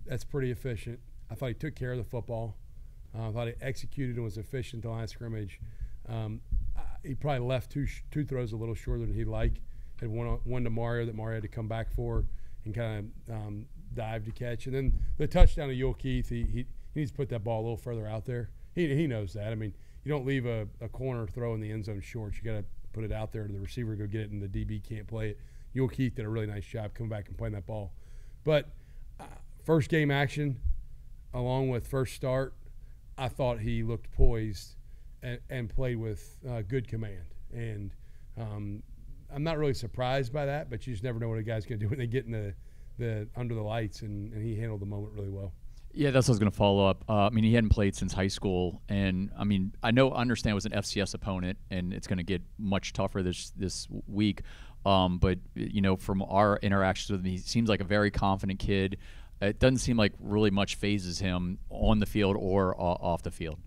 that's pretty efficient. I thought he took care of the football. I thought he executed and was efficient the line of scrimmage. He probably left two throws a little shorter than he'd like. Had one to Mario that Mario had to come back for and kind of dive to catch. And then the touchdown to Yule Keith, he needs to put that ball a little further out there. He knows that. I mean, you don't leave a corner throw in the end zone short. You got to put it out there to the receiver, go get it, and the DB can't play it. Yule Keith did a really nice job coming back and playing that ball. But first game action, along with first start, I thought he looked poised and played with good command. And I'm not really surprised by that, but you just never know what a guy's going to do when they get in the under the lights, and he handled the moment really well. Yeah, that's what I was going to follow up. I mean, he hadn't played since high school, and I mean, I understand it was an FCS opponent, and it's going to get much tougher this week. But you know, from our interactions with him, he seems like a very confident kid. It doesn't seem like really much phases him on the field or off the field.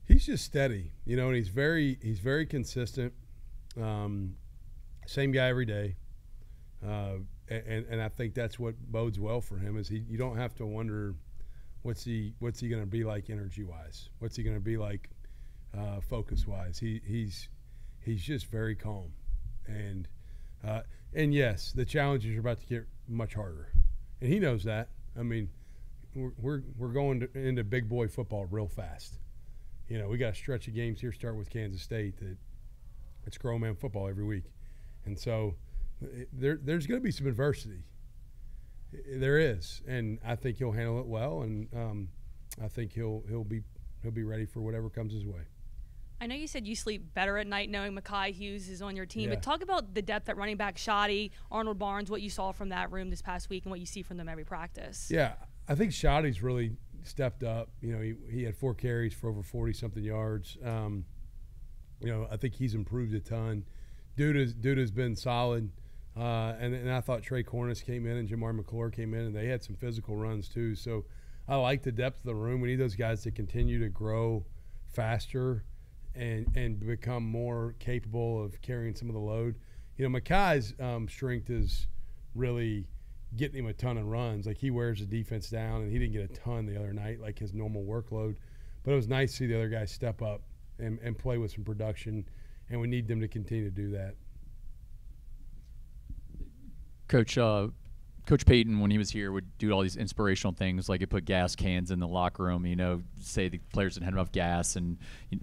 He's just steady, you know, and he's very consistent. Same guy every day, and I think that's what bodes well for him. Is you don't have to wonder what's he going to be like energy wise, what's he going to be like focus wise. He's just very calm, and yes, the challenges are about to get much harder, and he knows that. I mean, we're going into big boy football real fast. You know, we got a stretch of games here, start with Kansas State, that it's grown man football every week. And so there's going to be some adversity. There is, and I think he'll handle it well, and I think he'll be ready for whatever comes his way. I know you said you sleep better at night knowing Mekhi Hughes is on your team, Yeah. but talk about the depth at running back, Shoddy, Arnold Barnes, what you saw from that room this past week and what you see from them every practice. Yeah, I think Shoddy's really stepped up. You know, he had 4 carries for over 40-something yards. You know, I think he's improved a ton. Dude has been solid. And I thought Trey Cornish came in and Jamar McClure came in, and they had some physical runs too. So I like the depth of the room. We need those guys to continue to grow faster and become more capable of carrying some of the load. You know, Mekhi's strength is really getting him a ton of runs. Like, he wears the defense down, and he didn't get a ton the other night, like his normal workload. But it was nice to see the other guys step up and play with some production, and we need them to continue to do that. Coach Payton, when he was here, would do all these inspirational things, like he'd put gas cans in the locker room, you know, say the players didn't have enough gas, and,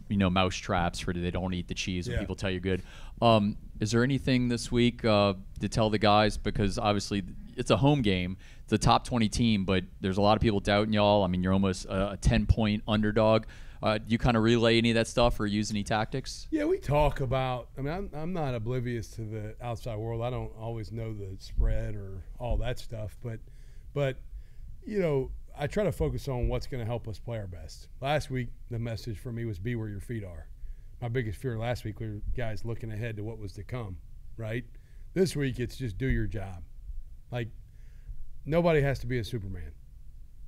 you know, mouse traps for they don't eat the cheese when Yeah. people tell you're good. Is there anything this week to tell the guys? Because obviously it's a home game. It's a top 20 team, but there's a lot of people doubting y'all. I mean, you're almost a 10-point underdog. Do you kind of relay any of that stuff or use any tactics? Yeah, we talk about – I mean, I'm not oblivious to the outside world. I don't always know the spread or all that stuff. But you know, I try to focus on what's going to help us play our best. Last week, the message for me was be where your feet are. My biggest fear last week were guys looking ahead to what was to come, right? This week, it's just do your job. Like, nobody has to be a Superman.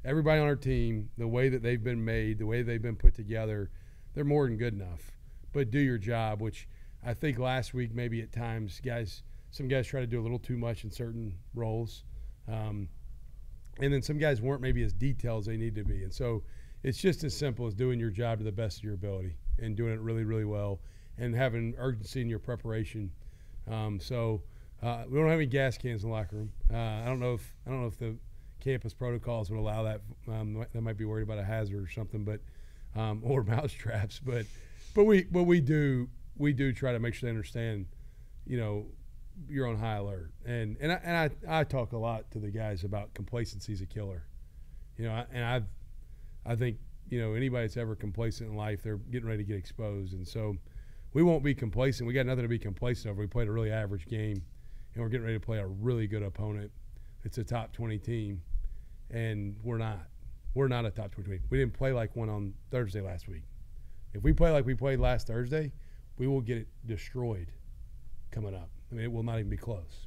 Everybody on our team, the way that they've been made, the way they've been put together, they're more than good enough. But do your job, which I think last week maybe at times some guys try to do a little too much in certain roles. And then some guys weren't maybe as detailed as they need to be. And so it's just as simple as doing your job to the best of your ability and doing it really, really well and having urgency in your preparation. We don't have any gas cans in the locker room. I don't know if the campus protocols would allow that. They might be worried about a hazard or something, but or mouse traps. But we do try to make sure they understand, you know, you're on high alert. And I talk a lot to the guys about complacency is a killer. You know, I think, you know, anybody that's ever complacent in life, they're getting ready to get exposed. And so we won't be complacent. We got nothing to be complacent over. We played a really average game, and we're getting ready to play a really good opponent. It's a top 20 team, and we're not. We're not a top 20 team. We didn't play like one on Thursday last week. If we play like we played last Thursday, we will get it destroyed coming up. I mean, it will not even be close.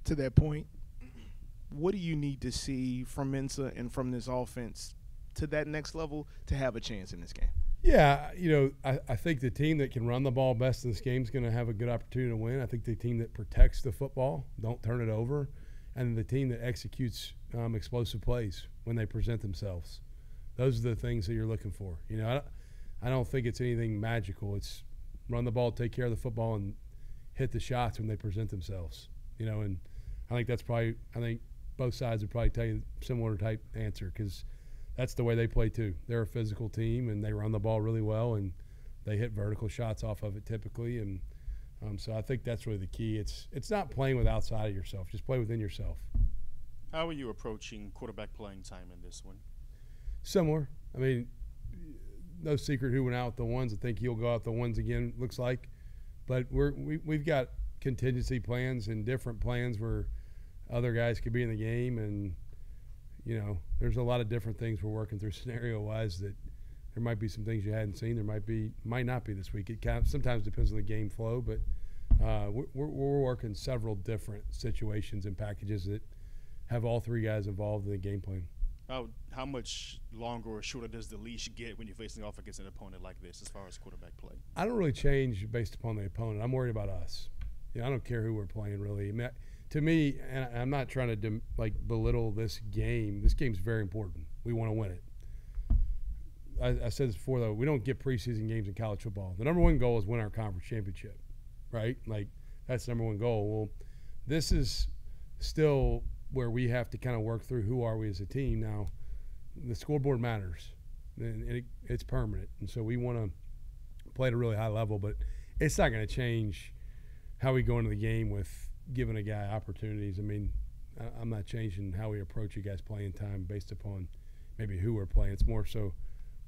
To that point, what do you need to see from Mensa and from this offense to that next level to have a chance in this game? Yeah, I think the team that can run the ball best in this game is going to have a good opportunity to win. I think the team that protects the football, don't turn it over, and the team that executes explosive plays when they present themselves. Those are the things that you're looking for. I don't think it's anything magical. It's run the ball, take care of the football, and hit the shots when they present themselves. And I think I think both sides would probably tell you a similar type answer because that's the way they play too. They're a physical team, and they run the ball really well, and they hit vertical shots off of it typically. And so I think that's really the key. It's not playing with outside of yourself. Just play within yourself. How are you approaching quarterback playing time in this one? Similar. I mean, no secret who went out with the ones. I think he'll go out the ones again, looks like. But we've got contingency plans and different plans where other guys could be in the game, and there's a lot of different things we're working through scenario-wise that there might be some things you hadn't seen. There might not be this week. It sometimes depends on the game flow, but we're working several different situations and packages that have all three guys involved in the game plan. How much longer or shorter does the leash get when you're facing off against an opponent like this as far as quarterback play? I don't really change based upon the opponent. I'm worried about us. I don't care who we're playing really. I mean, to me, and I'm not trying to belittle this game. This game's very important. We want to win it. I said this before, though. We don't get preseason games in college football. The number one goal is win our conference championship, right? That's the number one goal. Well, this is still where we have to kind of work through who are we as a team. Now, the scoreboard matters, and it's permanent. And so we want to play at a really high level, but it's not going to change how we go into the game with giving a guy opportunities. I mean, I'm not changing how we approach you guys playing time based upon maybe who we're playing. It's more so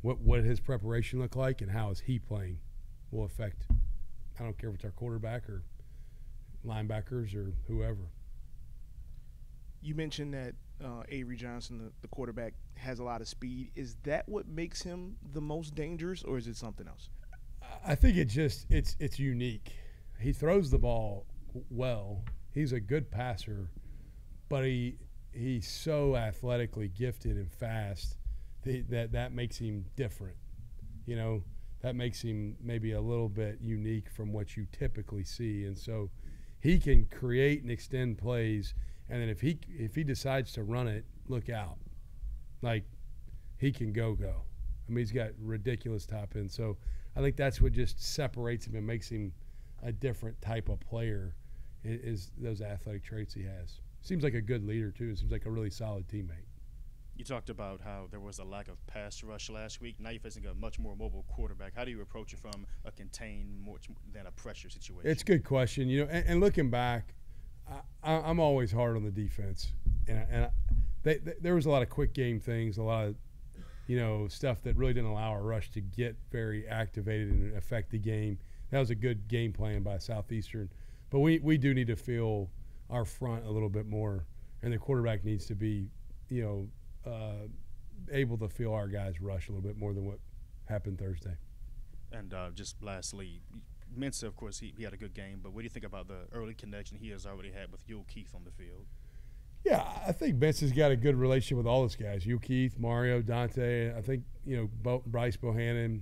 what his preparation look like and how is he playing will affect. I don't care if it's our quarterback or linebackers or whoever. You mentioned that Avery Johnson, the quarterback, has a lot of speed. Is that what makes him the most dangerous, or is it something else? I think it's unique. He throws the ball well. He's a good passer, but he's so athletically gifted and fast that makes him different. That makes him maybe a little bit unique from what you typically see. And so he can create and extend plays. And then if he decides to run it, look out. He can go. I mean, he's got ridiculous top end. So I think that's what just separates him and makes him a different type of player is those athletic traits he has. Seems like a good leader, too. Seems like a really solid teammate. You talked about how there was a lack of pass rush last week. Now you're facing a much more mobile quarterback. How do you approach it from a contained more than a pressure situation? It's a good question. And looking back, I'm always hard on the defense, and there was a lot of quick game things, a lot of stuff that really didn't allow our rush to get very activated and affect the game. That was a good game plan by Southeastern, but we do need to feel our front a little bit more, and the quarterback needs to be able to feel our guys rush a little bit more than what happened Thursday. And just lastly, Mensah, of course, he had a good game, but what do you think about the early connection he has already had with Yule Keith on the field? Yeah, I think Mensah's got a good relationship with all those guys. Yule Keith, Mario, Dante. I think, Bryce Bohannon,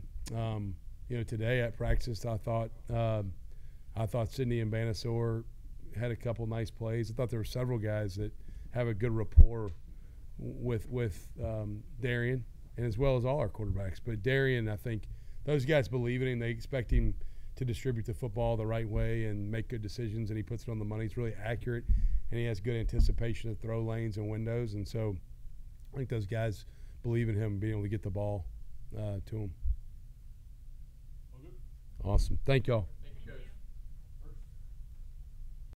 today at practice I thought Sidney and Banasaur had a couple nice plays. I thought there were several guys that have a good rapport with Darian, and as well as all our quarterbacks. But Darian, I think those guys believe in him. They expect him to distribute the football the right way and make good decisions, and he puts it on the money. He's really accurate, and he has good anticipation of throw lanes and windows. And so I think those guys believe in him being able to get the ball to him. Awesome. Thank y'all.